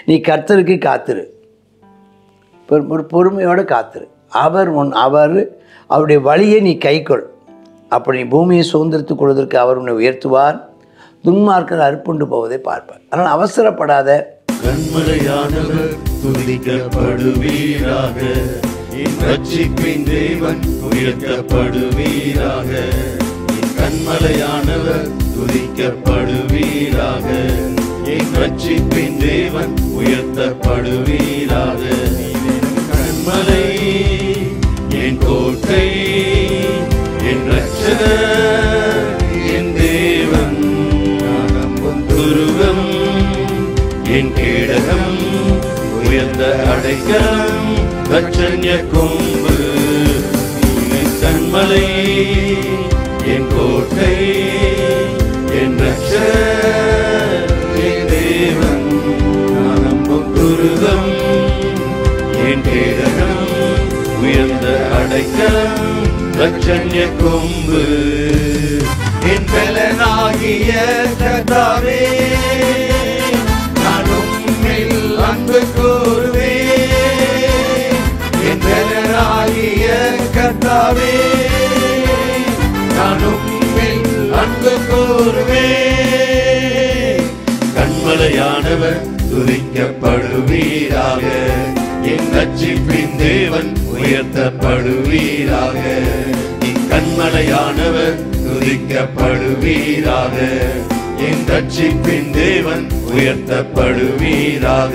நீ கர்த்தருக்கு காத்திரு, ஒரு பொறுமையோடு காத்திரு. அவருடைய வழியை நீ கைக்கொள். அப்படி பூமியை சுதந்திரத்துக் கொள்வதற்கு அவர் உன்னை உயர்த்துவார். துன்மார்க்கர் அறுப்புண்டு போவதை பார்ப்பார். ஆனால் அவசரப்படாத. கண்மலையானவர் துதிக்கப்படுவீராக, என் ரட்சிப்பின் தேவன் உயர்த்தப்படுவீராக. என் கண்மலையானவர் துதிக்கப்படுவீராக, என் ரட்சிப்பின் தேவன் உயர்த்தப்படுவீராக. கண்மலை என் கோட்டை, என் ரட்சகர், என் தேவன், துருகம் என் கேடகம், உயர்ந்த அடைக்கலம், ரட்சண்ய கொம்பு. கண்மலை என் கோட்டை, என் ரட்சகர், என் தேவன், துருகம் என் கேடகம், உயர்ந்த அடைக்கலம், ரட்சண்ய கொம்பு. என் பலனாகிய கர்த்தாவே, நான் உம்மில் அன்பு கூறுவேன். என் பலனாகிய கர்த்தாவே, நான் உம்மில் அன்பு கூறுவேன். கண்மலையானவர் துதிக்கப்படுவீராக, என் ரட்சிப்பின் தேவன் உயர்த்தப்படுவீராக. கண்மலையானவர் துதிக்கப்படுவீராக, என் ரட்சிப்பின் தேவன் உயர்த்தப்படுவீராக.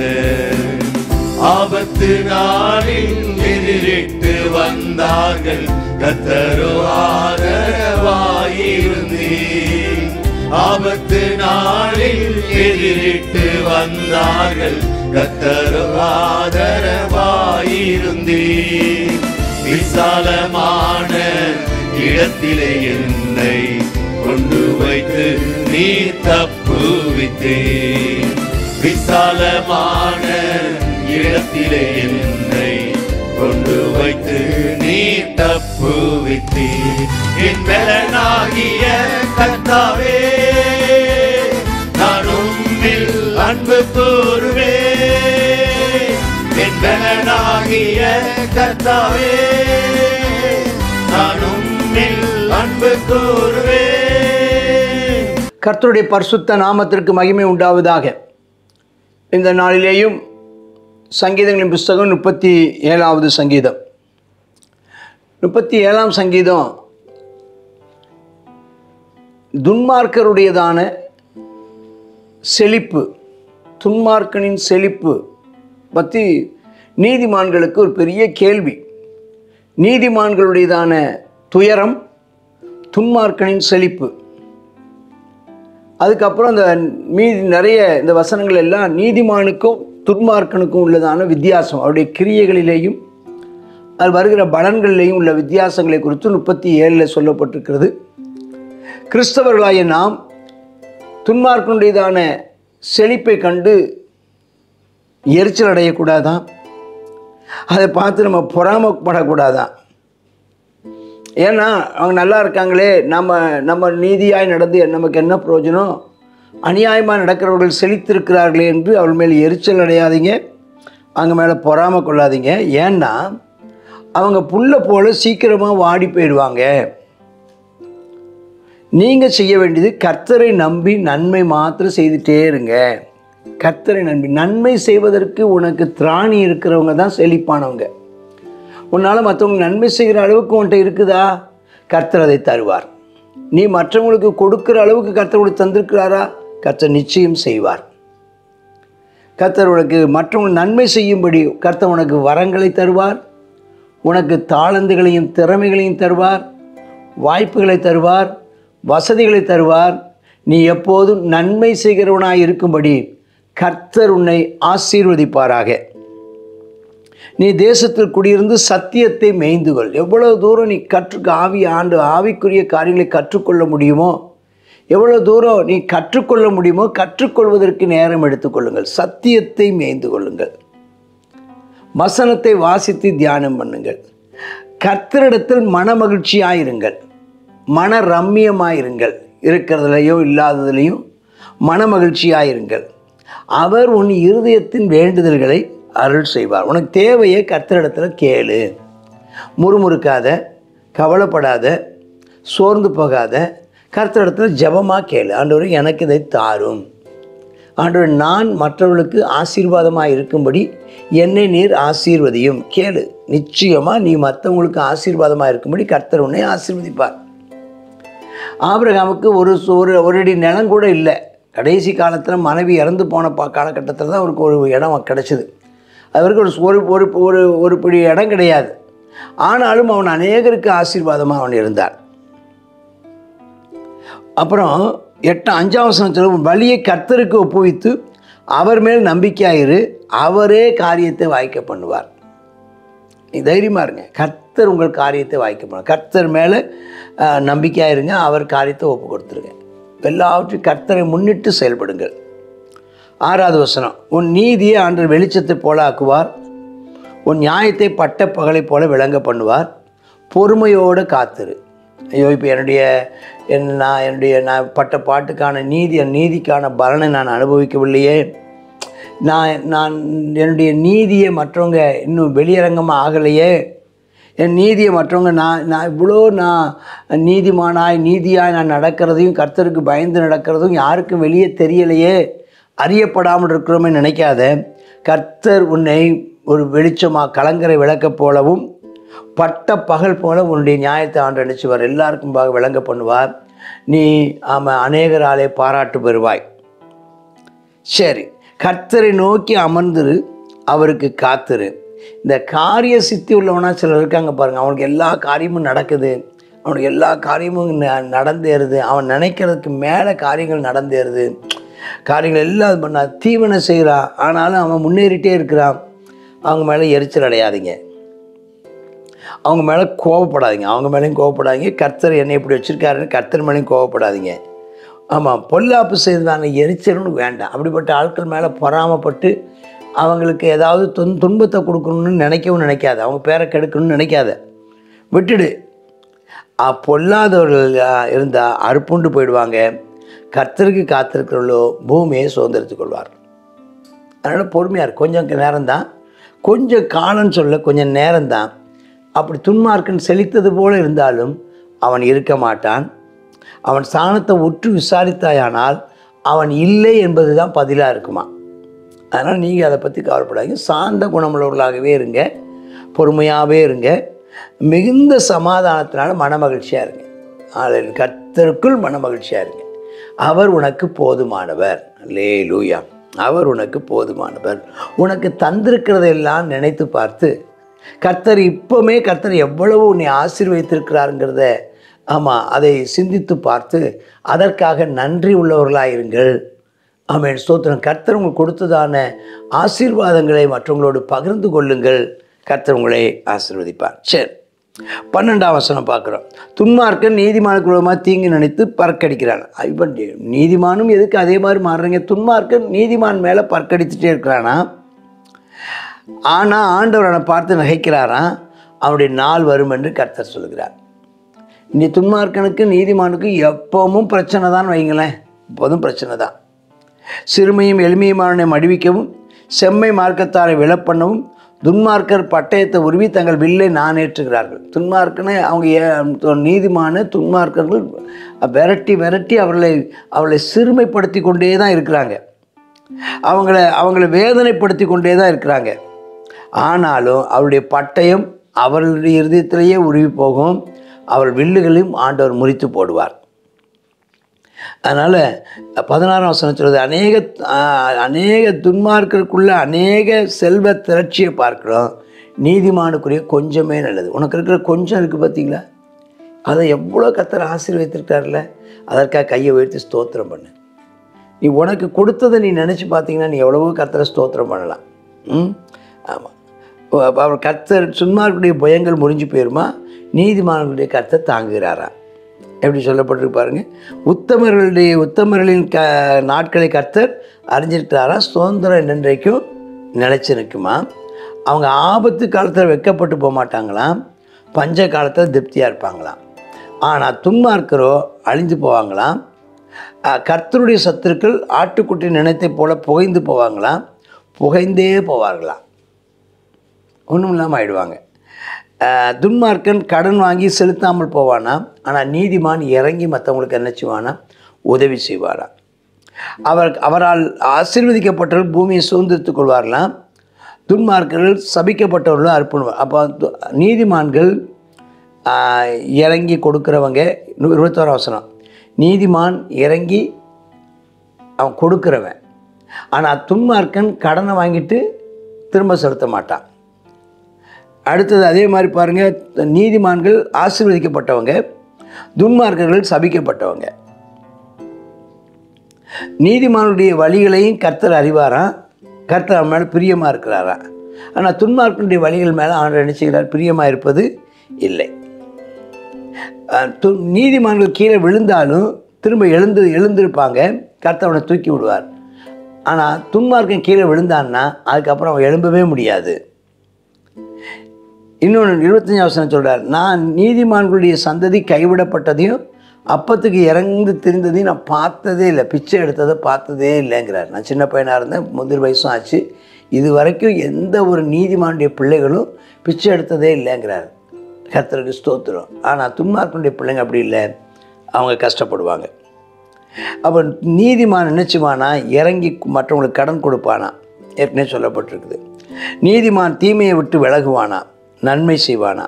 ஆபத்து நாளில் எதிரிட்டு வந்தார்கள், கர்த்தரோ ஆதரவாயிருந்தீர். ஆபத்து நாளில் எதிரிட்டு வந்தார்கள், கர்த்தரோ ஆதரவாயிருந்தீர். விசாலமான இடத்திலே என்னை கொண்டு வைத்து நீ தப்புவித்தீர். விசாலமான இடத்திலே என்னை கொண்டு வைத்து நீ தப்புவித்தீர். என் பலனாகிய கர்த்தாவே, நான் உம்மில் அன்பு கூறுவேன். என் பலனாகிய கர்த்தாவே, நான் உம்மில் அன்பு கூறுவேன். கர்த்தருடைய பரிசுத்த நாமத்திற்கு மகிமை உண்டாவதாக. இந்த நாளிலேயும் சங்கீதங்களின் புஸ்தகம் 37வது சங்கீதம். 37ஆம் சங்கீதம் துன்மார்க்கருடையதான செழிப்பு, துன்மார்க்கனின் செழிப்பு பற்றி நீதிமான்களுக்கு ஒரு பெரிய கேள்வி. நீதிமான்களுடையதான துயரம், துன்மார்க்கனின் செழிப்பு. அதுக்கப்புறம் இந்த நிறைய இந்த வசனங்கள் எல்லாம் நீதிமானுக்கும் துன்மார்க்கனுக்கும் உள்ளதான வித்தியாசம், அவருடைய கிரியைகளிலேயும் அது வருகிற பலன்களிலேயும் உள்ள வித்தியாசங்களை குறித்து 37 சொல்லப்பட்டிருக்கிறது. கிறிஸ்தவர்களாகிய நாம் துன்மார்க்கனுடையதான செழிப்பை கண்டு எரிச்சல் அடையக்கூடாதான், அதை பார்த்து நம்ம பொறாமப்படக்கூடாதான். ஏன்னா அவங்க நல்லா இருக்காங்களே, நம்ம நீதியாய் நடந்து நமக்கு என்ன பிரயோஜனம், அநியாயமாக நடக்கிறவர்கள் செழித்திருக்கிறார்களே என்று அவள் மேல் எரிச்சல் அடையாதீங்க, அவங்க மேலே பொறாமை கொள்ளாதீங்க. ஏன்னா அவங்க புல்லை போல சீக்கிரமாக வாடி போயிடுவாங்க. நீங்கள் செய்ய வேண்டியது கர்த்தரை நம்பி நன்மை மாத்திரம் செய்துட்டே இருங்க. கர்த்தரை நம்பி நன்மை செய்வதற்கு உனக்கு திராணி இருக்கிறவங்க தான் செழிப்பானவங்க. உன்னால் மற்றவங்களுக்கு நன்மை செய்கிற அளவுக்கு உன்கிட்ட இருக்குதா, கர்த்தர் அதை தருவார். நீ மற்றவங்களுக்கு கொடுக்குற அளவுக்கு கர்த்தர் உனக்கு தந்திருக்கிறாரா, கர்த்தர் நிச்சயம் செய்வார். கர்த்தர் உனக்கு மற்றவங்க நன்மை செய்யும்படி கர்த்தர் உனக்கு வரங்களை தருவார், உனக்கு தாளந்துகளையும் திறமைகளையும் தருவார், வாய்ப்புகளை தருவார், வசதிகளை தருவார். நீ எப்போதும் நன்மை செய்கிறவனாய் இருக்கும்படி கர்த்தர் உன்னை ஆசீர்வதிப்பாராக. நீ தேசத்தில் குடியிருந்து சத்தியத்தை மேய்ந்துகொள். எவ்வளவு தூரம் நீ ஆவிக்குரிய காரியங்களை கற்றுக்கொள்ள முடியுமோ, எவ்வளோ தூரம் நீ கற்றுக்கொள்ள முடியுமோ கற்றுக்கொள்வதற்கு நேரம் எடுத்துக்கொள்ளுங்கள். சத்தியத்தை மேய்ந்து கொள்ளுங்கள். வசனத்தை வாசித்து தியானம் பண்ணுங்கள். கர்த்தரிடத்தில் மன மகிழ்ச்சியாயிருங்கள், மன ரம்மியமாயிருங்கள். இருக்கிறதுலையும் இல்லாததுலையும் மன மகிழ்ச்சியாயிருங்கள். அவர் உன் இருதயத்தின் வேண்டுதல்களை அருள் செய்வார். உனக்கு தேவையை கர்த்தரிடத்தில் கேளு. முறுமுறுக்காத, கவலைப்படாத, சோர்ந்து போகாத, கர்த்தரிடத்தில் ஜெபமாக கேளு. ஆண்டவரே எனக்கு இதை தாரும். ஆண்டவர் நான் மற்றவர்களுக்கு ஆசீர்வாதமாக இருக்கும்படி என்னை நீர் ஆசீர்வதியும். கேளு. நிச்சயமாக நீ மற்றவங்களுக்கு ஆசீர்வாதமாக இருக்கும்படி கர்த்தர் உன்னை ஆசீர்வதிப்பார். ஆபிரகாமுக்கு ஒரு அடி நிலம் கூட இல்லை. கடைசி காலத்தில் மனைவி இறந்து போன காலகட்டத்தில் தான் அவருக்கு ஒரு இடம் கிடச்சிது. அவருக்கு ஒரு பிடி இடம் கிடையாது. ஆனாலும் அவன் அநேகருக்கு ஆசீர்வாதமாக அவன் இருந்தான். அப்புறம் 5ஆம் வசனத்தில் வழியை கர்த்தருக்கு ஒப்புவித்து அவர் மேல் நம்பிக்கையாயிரு, அவரே காரியத்தை வாய்க்க பண்ணுவார். நீ தைரியமாக இருங்க. கர்த்தர் உங்கள் காரியத்தை வாய்க்க பண்ணுவார். கர்த்தர் மேலே நம்பிக்கையாயிருங்க, அவர் காரியத்தை ஒப்பு கொடுத்துருங்க. எல்லாவற்றையும் கர்த்தரை முன்னிட்டு செயல்படுங்கள். 6வது வசனம், உன் நீதியை ஆண்டவர் வெளிச்சத்தை போல ஆக்குவார், உன் நியாயத்தை பட்ட பகலை போல விளங்க பண்ணுவார், பொறுமையோடு காத்திரு. ஐயோ, இப்போ நான் பட்ட பாட்டுக்கான நீதிக்கான பலனை நான் அனுபவிக்கவில்லையே, நான் என்னுடைய நீதியை மற்றவங்க இன்னும் வெளியரங்கமாக ஆகலையே, என் நீதியை மற்றவங்க நான் இவ்வளோ நீதியாய் நான் நடக்கிறதையும் கர்த்தருக்கு பயந்து நடக்கிறதும் யாருக்கும் வெளியே தெரியலையே, அறியப்படாமல் இருக்கிறோமே நினைக்காத. கர்த்தர் உன்னை ஒரு வெளிச்சமாக கலங்கரை விளக்க போலவும் பட்ட பகல் போல உன்னுடைய நியாயத்தை ஆண்டு நினைச்சுவார், எல்லாருக்கும் விளங்க பண்ணுவார். நீ அநேகராலே பாராட்டு பெறுவாய். சரி, கர்த்தரை நோக்கி அமர்ந்துரு, அவருக்கு காத்துரு. இந்த காரிய சித்தி உள்ளவனா சிலர் இருக்காங்க பாருங்கள். அவனுக்கு எல்லா காரியமும் நடக்குது, அவனுக்கு எல்லா காரியமும் நடந்தேறுது, அவன் நினைக்கிறதுக்கு மேலே காரியங்கள் நடந்தேறுது, காரியங்கள் எல்லாம் பண்ண தீவனம் செய்கிறான், ஆனாலும் அவன் முன்னேறிட்டே இருக்கிறான். அவங்க மேலே எரிச்சல் அடையாதீங்க, அவங்க மேலே கோவப்படாதீங்க, அவங்க மேலேயும் கோவப்படாதீங்க. கர்த்தர் என்னை இப்படி வச்சுருக்காருன்னு கர்த்தர் மேலேயும் கோவப்படாதீங்க. ஆமாம், பொல்லாப்பு செய்ததான எரிச்சல்னு வேண்டாம். அப்படிப்பட்ட ஆட்கள் மேலே பொறாமப்பட்டு அவங்களுக்கு ஏதாவது துன்பத்தை கொடுக்கணும்னு நினைக்கவும் நினைக்காத, அவங்க பேரை கெடுக்கணும்னு நினைக்காத, விட்டுடு. பொல்லாதவர்கள் இருந்தால் அறுப்புண்டு போயிடுவாங்க. கர்த்தருக்கு காத்திருக்கிறவர்களோ பூமியை சுதந்திரத்துக் கொள்வார். அதனால் பொறுமையாக இருக்கு. கொஞ்சம் நேரம்தான், கொஞ்சம் காலம்னு சொல்ல கொஞ்சம் நேரம்தான். அப்படி துன்மார்க்கன் செழித்தது போல இருந்தாலும் அவன் இருக்க மாட்டான். அவன் ஸ்தானத்தை உற்று விசாரித்தாயானால் அவன் இல்லை என்பது தான் பதிலாக இருக்குமா. அதனால் நீங்கள் அதை பற்றி கவலைப்படாதீங்க. சாந்த குணமுள்ளவர்களாகவே இருங்க, பொறுமையாகவே இருங்க, மிகுந்த சமாதானத்தினால மனமகிழ்ச்சியாக இருங்க. அதில் கர்த்தருக்குள் மனமகிழ்ச்சியாக இருங்க. அவர் உனக்கு போதுமானவர். அல்லேலூயா. அவர் உனக்கு போதுமானவர். உனக்கு தந்திருக்கிறதெல்லாம் நினைத்து பார்த்து கர்த்தர் எவ்வளவு உன்னை ஆசீர்வதித்திருக்கிறாருங்கிறத அதை சிந்தித்து பார்த்து அதற்காக நன்றி உள்ளவர்களாயிருங்கள். ஆமென், ஸ்தோத்திரம். கர்த்தர் உங்களுக்கு கொடுத்ததான ஆசீர்வாதங்களை மற்றவங்களோடு பகிர்ந்து கொள்ளுங்கள். கர்த்தர் உங்களை ஆசீர்வதிப்பார். சரி, 12ஆம் வசனம் பார்க்குறோம். துன்மார்க்கன் நீதிமானுக்கு விரோதமாக தீங்கு நினைத்து பறக்கடிக்கிறான். இவன் நீதிமானும் எதுக்கு அதே மாதிரி மாறுறீங்க? துன்மார்க்கன் நீதிமான் மேலே பறக்கடித்துட்டே இருக்கிறானா, ஆனால் ஆண்டவர் அவனை பார்த்து நகைக்கிறாராம். அவனுடைய நாள் வரும் என்று கர்த்தர் சொல்கிறார். நீ துன்மார்க்கனுக்கு நீதிமானுக்கு எப்பவும் பிரச்சனை தான் வைங்களேன், எப்போதும் பிரச்சனை தான். சிறுமையும் எளிமையுமானவனை மடிவிக்கவும் செம்மை மார்க்கத்தாரை விலப்பண்ணவும் துன்மார்க்கர் பட்டயத்தை உருவி தங்கள் வில்லை நானேற்றுகிறார்கள். துன்மார்க்கனை அவங்க நீதிமான துன்மார்க்கர்கள் விரட்டி அவர்களை சிறுமைப்படுத்தி கொண்டே தான் இருக்கிறாங்க, அவங்கள வேதனைப்படுத்தி கொண்டே தான் இருக்கிறாங்க. ஆனாலும் அவருடைய பட்டயம் அவர்களுடைய இருதயத்திலேயே உருவி போகும், அவள் வில்லுகளையும் ஆண்டவர் முறித்து போடுவார். அதனால் 16ஆம் வசனம் சொல்வது, அநேக துன்மார்க்கருக்குள்ள அநேக செல்வ திரட்சியை பார்க்கிறோம், நீதிமானுக்குரிய கொஞ்சமே நல்லது. உனக்கு இருக்கிற கொஞ்சம் இருக்குது பார்த்தீங்களா, அதை எவ்வளோ கர்த்தர் ஆசீர்வதித்திருக்காருல்ல, அதற்காக கையை உயர்த்தி ஸ்தோத்திரம் பண்ணு. நீ உனக்கு கொடுத்ததை நீ நினச்சி பார்த்தீங்கன்னா நீ எவ்வளவோ கர்த்தரை ஸ்தோத்திரம் பண்ணலாம். ஆமாம், அவர் கர்த்தர் துன்மார்க்கருடைய பயங்கள் முறிஞ்சு போயிருமா, நீதிமான்களுடைய கர்த்தர் தாங்குகிறாரா. எப்படி சொல்லப்பட்டிருக்கு பாருங்க. உத்தமர்களின் நாட்களை கர்த்தர் அறிஞ்சிருக்கிறாரா, சுதந்திரம் என்னென்றைக்கும் நிலைச்சி நிற்குமா. அவங்க ஆபத்து காலத்தில் வெட்கப்பட்டு போக மாட்டாங்களாம், பஞ்ச காலத்தில் திருப்தியாக இருப்பாங்களாம். ஆனால் துன்மார்க்கரோ அழிஞ்சு போவாங்களாம், கர்த்தருடைய சத்துருக்கள் ஆட்டுக்குட்டி நினைத்தை போல புகைந்து போவாங்களாம், புகைந்தே போவார்களாம், ஒன்றும் இல்லாமல் ஆயிடுவாங்க. துன்மார்க்கன் கடன் வாங்கி செலுத்தாமல் போவானா, ஆனால் நீதிமான் இறங்கி மற்றவங்களுக்கு என்ன செய்வானா, உதவி செய்வானா. அவரால் ஆசீர்வதிக்கப்பட்டவர்கள் பூமியை சுதந்திரித்துக் கொள்வார்களாம், துன்மார்க்கர்கள் சபிக்கப்பட்டவர்களும் அர்ப்பணிவார். அப்போ நீதிமான்கள் இறங்கி கொடுக்குறவங்க. 21 வசனம், நீதிமான் இறங்கி அவன் கொடுக்குறவன், ஆனால் துன்மார்க்கன் கடனை வாங்கிட்டு திரும்ப செலுத்த மாட்டான். அடுத்தது அதே மாதிரி பாருங்கள், நீதிமான்கள் ஆசீர்வதிக்கப்பட்டவங்க, துன்மார்க்கர்கள் சபிக்கப்பட்டவங்க. நீதிமானுடைய வழிகளையும் கர்த்தர் அறிவாராம், கர்த்தர் அவன் மேலே பிரியமாக இருக்கிறாராம். ஆனால் துன்மார்க்கனுடைய வழிகள் மேலே ஆண்டவர் என்ன செய்கிறார், பிரியமாக இருப்பது இல்லை. நீதிமான்கள் கீழே விழுந்தாலும் திரும்ப எழுந்திருப்பாங்க, கர்த்தர் அவனை தூக்கி விடுவார். ஆனால் துன்மார்க்கன் கீழே விழுந்தான்னா அதுக்கப்புறம் அவன் எழும்பவே முடியாது. இன்னொன்று 25 வசனம் சொல்கிறார், நான் நீதிமான்களுடைய சந்ததி கைவிடப்பட்டதையும் அப்பத்துக்கு இறந்து திரிந்ததையும் நான் பார்த்ததே இல்லை, பிச்சை எடுத்ததை பார்த்ததே இல்லைங்கிறார். நான் சின்ன பையனாக இருந்தேன், முதிர் வயசும் ஆச்சு, இது வரைக்கும் எந்த ஒரு நீதிமானுடைய பிள்ளைகளும் பிச்சை எடுத்ததே இல்லைங்கிறார். கர்த்தருக்கு ஸ்தோத்திரம். ஆனால் துன்மார்க்கனுடைய பிள்ளைங்க அப்படி இல்லை, அவங்க கஷ்டப்படுவாங்க. அப்போ நீதிமான் நினச்சிவானா, இறங்கி மற்றவங்களுக்கு கடன் கொடுப்பானா, ஏற்கனவே சொல்லப்பட்டிருக்குது. நீதிமான் தீமையை விட்டு விலகுவானா, நன்மை செய்வானா.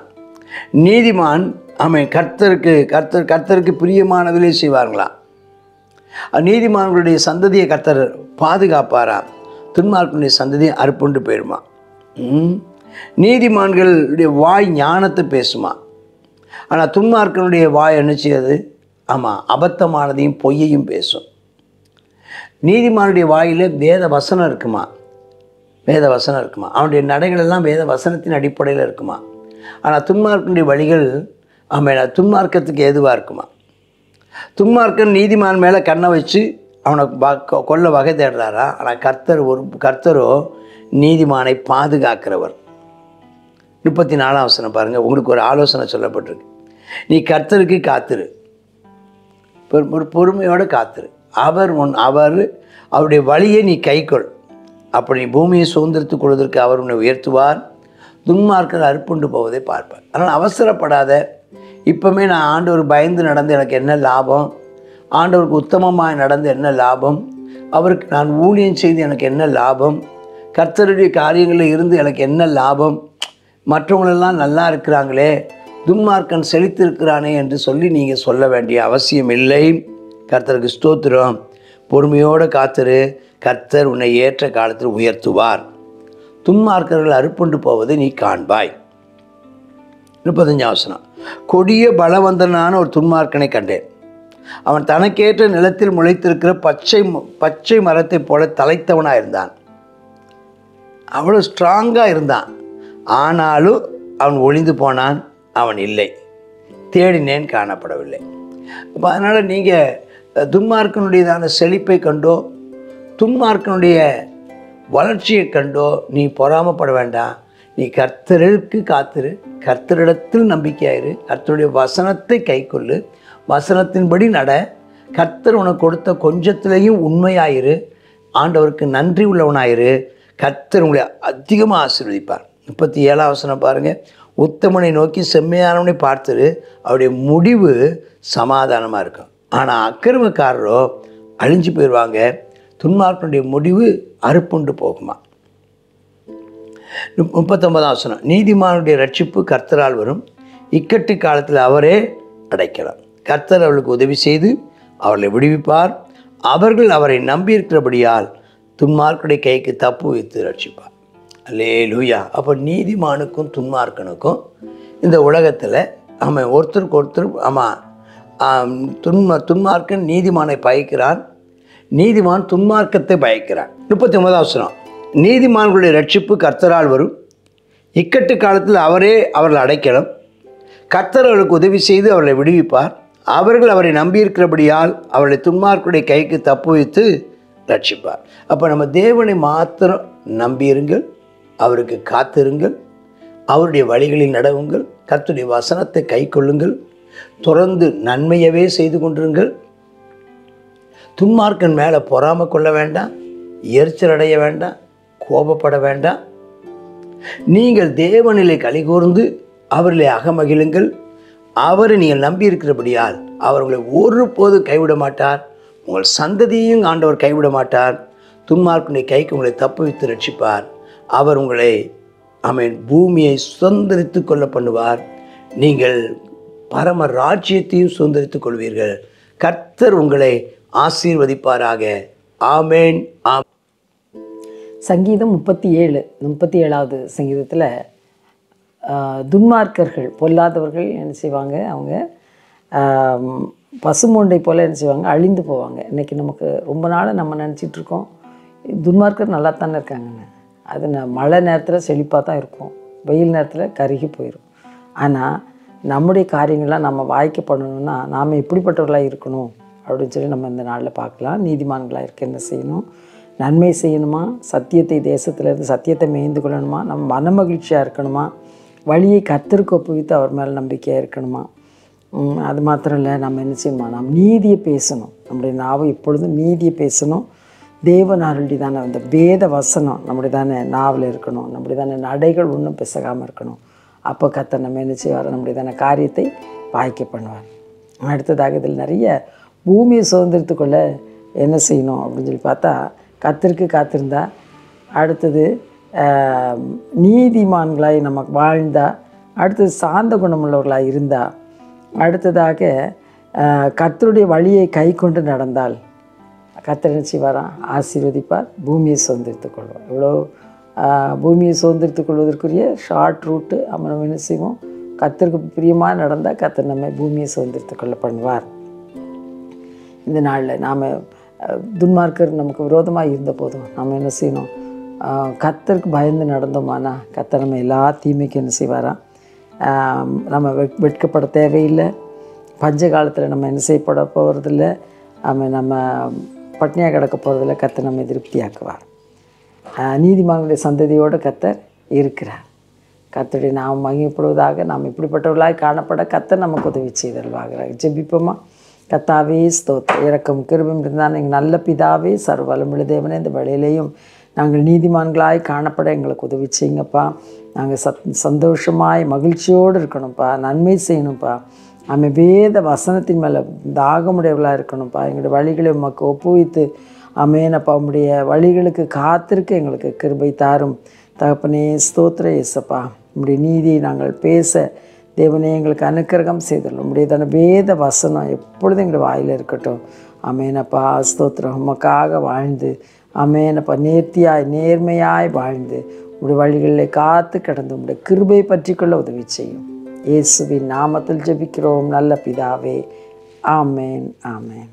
நீதிமான் அவன் கர்த்தருக்கு பிரியமானதிலே செய்வார்களாம். நீதிமான்களுடைய சந்ததியை கர்த்தர் பாதுகாப்பாராம், துன்மார்க்கனுடைய சந்ததியை அறுப்புண்டு போயிடுமா. நீதிமான்களுடைய வாய் ஞானத்தை பேசுமா, ஆனால் துன்மார்க்கனுடைய வாய் என்ன செய்யாது, ஆமாம், அபத்தமானதையும் பொய்யையும் பேசும். நீதிமானுடைய வாயில் வேத வசனம் இருக்குமா, வேத வசனம் இருக்குமா, அவனுடைய நடைகள் எல்லாம் வேத வசனத்தின் அடிப்படையில் இருக்குமா. ஆனால் துன்மார்க்கனுடைய வழிகள் அவன் துன்மார்க்கத்துக்கு ஏதுவாக இருக்குமா. துன்மார்க்கன் நீதிமான் மேலே கண்ணை வச்சு அவனை கொல்ல வகை தேடுறாரா. ஆனால் கர்த்தரோ நீதிமானை பாதுகாக்கிறவர். 34 வசனம் பாருங்கள், உங்களுக்கு ஒரு ஆலோசனை சொல்லப்பட்டிருக்கு. நீ கர்த்தருக்கு காத்திரு, ஒரு பொறுமையோடு காத்திரு, அவருடைய வழியை நீ கைக்கொள், அப்படி பூமியை சுதந்திரத்துக் கொள்வதற்கு அவர் உன்னை உயர்த்துவார், துன்மார்க்கர் அறுப்புண்டு போவதை பார்ப்பார். அதனால் அவசரப்படாத. இப்போமே நான் ஆண்டவர் பயந்து நடந்து எனக்கு என்ன லாபம், ஆண்டவருக்கு உத்தமமாக நடந்து என்ன லாபம், அவருக்கு நான் ஊழியம் செய்து எனக்கு என்ன லாபம், கர்த்தருடைய காரியங்களில் இருந்து எனக்கு என்ன லாபம், மற்றவங்களெல்லாம் நல்லா இருக்கிறாங்களே, துன்மார்க்கன் செழித்திருக்கிறானே என்று சொல்லி நீங்கள் சொல்ல வேண்டிய அவசியம் இல்லை. கர்த்தருக்கு ஸ்தோத்திரம். பொறுமையோடு காத்திரு, கர்த்தர் உன்னை ஏற்ற காலத்தில் உயர்த்துவார், துன்மார்க்கர்கள் அறுப்புண்டு போவதை நீ காண்பாய். 35 வசனம், கொடிய பலவந்தனான ஒரு துன்மார்க்கனை கண்டேன், அவன் தனக்கேற்ற நிலத்தில் முளைத்திருக்கிற பச்சை மரத்தை போல தலைத்தவனாக இருந்தான். அவ்வளோ ஸ்ட்ராங்காக இருந்தான், ஆனாலும் அவன் ஒளிந்து போனான், அவன் இல்லை, தேடினேன் காணப்படவில்லை. அப்போ அதனால் நீங்கள் துன்மார்க்கனுடையதான செழிப்பை கண்டோ, துன்மார்க்கனுடைய வளர்ச்சியை கண்டோ நீ பொறாமப்பட வேண்டாம். நீ கர்த்தருக்கு காத்திரு, கர்த்தரிடத்தில் நம்பிக்கையாயிரு, கர்த்தருடைய வசனத்தை கைக்கொள்ளு, வசனத்தின்படி நட, கர்த்தர் உனக்கு கொடுத்த கொஞ்சத்திலையும் உண்மையாயிரு, ஆண்டவருக்கு நன்றி உள்ளவனாயிரு, கர்த்தர் உங்களை அதிகமாக ஆசீர்வதிப்பார். 37 வசனம் பாருங்கள், உத்தமனை நோக்கி செம்மையானவனை பார்த்துரு, அவருடைய முடிவு சமாதானமாக இருக்கும். ஆனால் அக்கிரமக்காரரோ அழிஞ்சு போயிடுவாங்க, துன்மார்க்கனுடைய முடிவு அறுப்புண்டு போகுமா. 39 வசனம், நீதிமானுடைய ரட்சிப்பு கர்த்தரால் வரும், இக்கட்டு காலத்தில் அவரே அடைக்கலாம். கர்த்தர் அவர்களுக்கு உதவி செய்து அவர்களை விடுவிப்பார், அவர்கள் அவரை நம்பியிருக்கிறபடியால் துன்மார்க்கனுடைய கைக்கு தப்பு வைத்து ரட்சிப்பார். அல்லேலூயா. அப்போ நீதிமானுக்கும் துன்மார்க்கனுக்கும் இந்த உலகத்தில் அவன் ஒருத்தருக்கு ஒருத்தர், ஆமாம், துன்மார்க்கன் நீதிமானை பயக்கிறான், நீதிமான் துன்மார்க்கத்தை பயக்கிறான். 39 வசனம், நீதிமான்களுடைய ரட்சிப்பு கர்த்தரால் வரும், இக்கட்டு காலத்தில் அவரே அவர்கள் அடைக்கலம், கர்த்தர் அவர்களுக்கு உதவி செய்து அவர்களை விடுவிப்பார், அவர்கள் அவரை நம்பியிருக்கிறபடியால் அவர்களை துன்மார்க்கனுடைய கைக்கு தப்பு வைத்து ரட்சிப்பார். அப்போ நம்ம தேவனை மாத்திரம் நம்பியிருங்கள், அவருக்கு காத்திருங்கள், அவருடைய வழிகளில் நடவுங்கள், கர்த்தருடைய வசனத்தை கை கொள்ளுங்கள், தொடர்ந்து நன்மையவே செய்து கொண்டிருங்கள். துன்மார்க்கன் மேலே பொறாமை கொள்ள வேண்டாம், எரிச்சல் அடைய வேண்டாம், கோபப்பட வேண்டாம். நீங்கள் தேவனிலே கலிகூர்ந்து அவரிலே அகமகிழுங்கள். அவரை நீங்கள் நம்பி இருக்கிறபடியால் அவர் உங்களை ஒருபோது கைவிட மாட்டார். உங்கள் சந்ததியையும் ஆண்டவர் கைவிட மாட்டார். துன்மார்க்கனுடைய கைக்கு உங்களை தப்புவித்து ரட்சிப்பார். அவர் உங்களை பூமியை சுதந்திரித்து கொள்ள பண்ணுவார். நீங்கள் பரம ராஜ்யத்தையும் சுதந்திரித்துக் கொள்வீர்கள். கர்த்தர் உங்களை ஆசீர்வதிப்பாராக. ஆமேன். சங்கீதம் 37வது சங்கீதத்தில் துன்மார்க்கர்கள், பொல்லாதவர்கள் என்ன செய்வாங்க, அவங்க பசுமொண்டை போல் என்ன செய்வாங்க, அழிந்து போவாங்க. இன்றைக்கி நமக்கு ரொம்ப நாள் நம்ம நினச்சிட்ருக்கோம் துன்மார்க்கர் நல்லா தானே இருக்காங்கன்னு. அது மழை நேரத்தில் செழிப்பாக தான் இருக்கும், வெயில் நேரத்தில் கருகி போயிடும். ஆனால் நம்முடைய காரியங்கள்லாம் நம்ம வாய்க்க பண்ணணும்னா நாம் எப்படிப்பட்டவர்களாக இருக்கணும் அப்படின்னு சொல்லி நம்ம இந்த நாளில் பார்க்கலாம். நீதிமான்களாக இருக்க என்ன செய்யணும்? நன்மை செய்யணுமா? சத்தியத்தை தேசத்திலேருந்து சத்தியத்தை மேய்ந்து கொள்ளணுமா? நம்ம மன மகிழ்ச்சியாக இருக்கணுமா? வழியை கர்த்தருக்கு ஒப்புவித்து அவர் மேலே நம்பிக்கையாக இருக்கணுமா? அது மாத்திரம் இல்லை, நம்ம என்ன செய்யணுமா? நாம் நீதியை பேசணும். நம்முடைய நாவை எப்பொழுதும் நீதியை பேசணும். தேவனாருடைய தானே அந்த வேத வசனம் நம்முடைய தானே நாவில் இருக்கணும். நம்முடைய தானே நடைகள் ஒன்றும் பிசகாமல் இருக்கணும். அப்போ கர்த்தர் நம்ம என்ன செய்வார்? நம்முடைய தானே காரியத்தை வாய்க்க பண்ணுவார். அடுத்ததாக இதில் நிறைய பூமியை சுதந்திரத்துக்குள்ளே என்ன செய்யணும் அப்படின்னு சொல்லி பார்த்தா, கர்த்தருக்கு காத்திருந்தா, அடுத்தது நீதிமான்களாய் நமக்கு வாழ்ந்தா, அடுத்தது சாந்த குணமுள்ளவர்களாக இருந்தால், அடுத்ததாக கர்த்தருடைய வழியை கை கொண்டு நடந்தால் கர்த்தர் என்ன செய்வாராம்? ஆசீர்வதிப்பார், பூமியை சுதந்திரித்துக் கொள்வார். இவ்வளோ பூமியை சுதந்திரித்துக் கொள்வதற்குரிய ஷார்ட் ரூட்டு நம்ம என்ன செய்வோம்? கர்த்தருக்கு பிரியமாக நடந்தால் கர்த்தர் நம்ம பூமியை சுதந்திரித்துக் கொள்ள பண்ணுவார். இந்த நாளில் நாம் துன்மார்க்கர் நமக்கு விரோதமாக இருந்த போதும் நம்ம என்ன செய்யணும்? கர்த்தருக்கு பயந்து நடந்தோமானா கர்த்தர் நம்ம எல்லா தீமைக்கும் என்ன செய்வாராம்? நம்ம வெட்கப்பட தேவையில்லை. பஞ்ச காலத்தில் நம்ம என்ன செய்யப்பட போகிறதில்ல, நம்ம பட்னியாக கிடக்க போகிறதில்ல. கர்த்தர் நம்ம திருப்தியாக்குவார். நீதிமான்களுடைய சந்ததியோடு கர்த்தர் இருக்கிறார். கர்த்தருடைய நாம் மகிமைப்படுவதாக, நாம் இப்படிப்பட்டவர்களாக காணப்பட கர்த்தர் நமக்கு உதவி செய்தல்வாகிறார். ஜெபிப்போமா? கர்த்தாவே ஸ்தோத்திரம், இரக்கம் கிருபையும் இருந்தால் எங்கள் நல்ல பிதாவே, சர்வவல்லமையுள்ள தேவனே, இந்த வேளையிலேயும் நாங்கள் நீதிமான்களாய் காணப்பட எங்களுக்கு உதவி செய்யுங்கப்பா. நாங்கள் சந்தோஷமாய் மகிழ்ச்சியோடு இருக்கணும்ப்பா, நன்மை செய்யணும்ப்பா. வேத வசனத்தின் மேலே தாகமுடையவர்களாக இருக்கணும்ப்பா. எங்களுடைய வழிகளை உமக்கு ஒப்புவித்து அமேனப்பா, உம்முடைய வழிகளுக்கு காத்திருக்க எங்களுக்கு கிருபை தாரும் தகப்பனே. ஸ்தோத்திர இயேசப்பா, உம்முடைய நீதியை நாங்கள் பேச தேவனே எங்களுக்கு அனுக்கிரகம் செய்துள்ளோம். உம்முடைய தான வேத வசனம் எப்பொழுதும் எங்களுடைய வாயில் இருக்கட்டும். அமேனப்பா ஸ்தோத்திரம். உமக்காக வாழ்ந்து அமேனப்பா நேர்த்தியாய் நேர்மையாய் வாழ்ந்து உடைய வழிகளில் காத்து கிடந்து உடைய கிருபை பற்றி கொள்ள உதவி செய்யும். இயேசுவின் நாமத்தில் ஜெபிக்கிறோம் நல்ல பிதாவே. ஆமேன், ஆமேன்.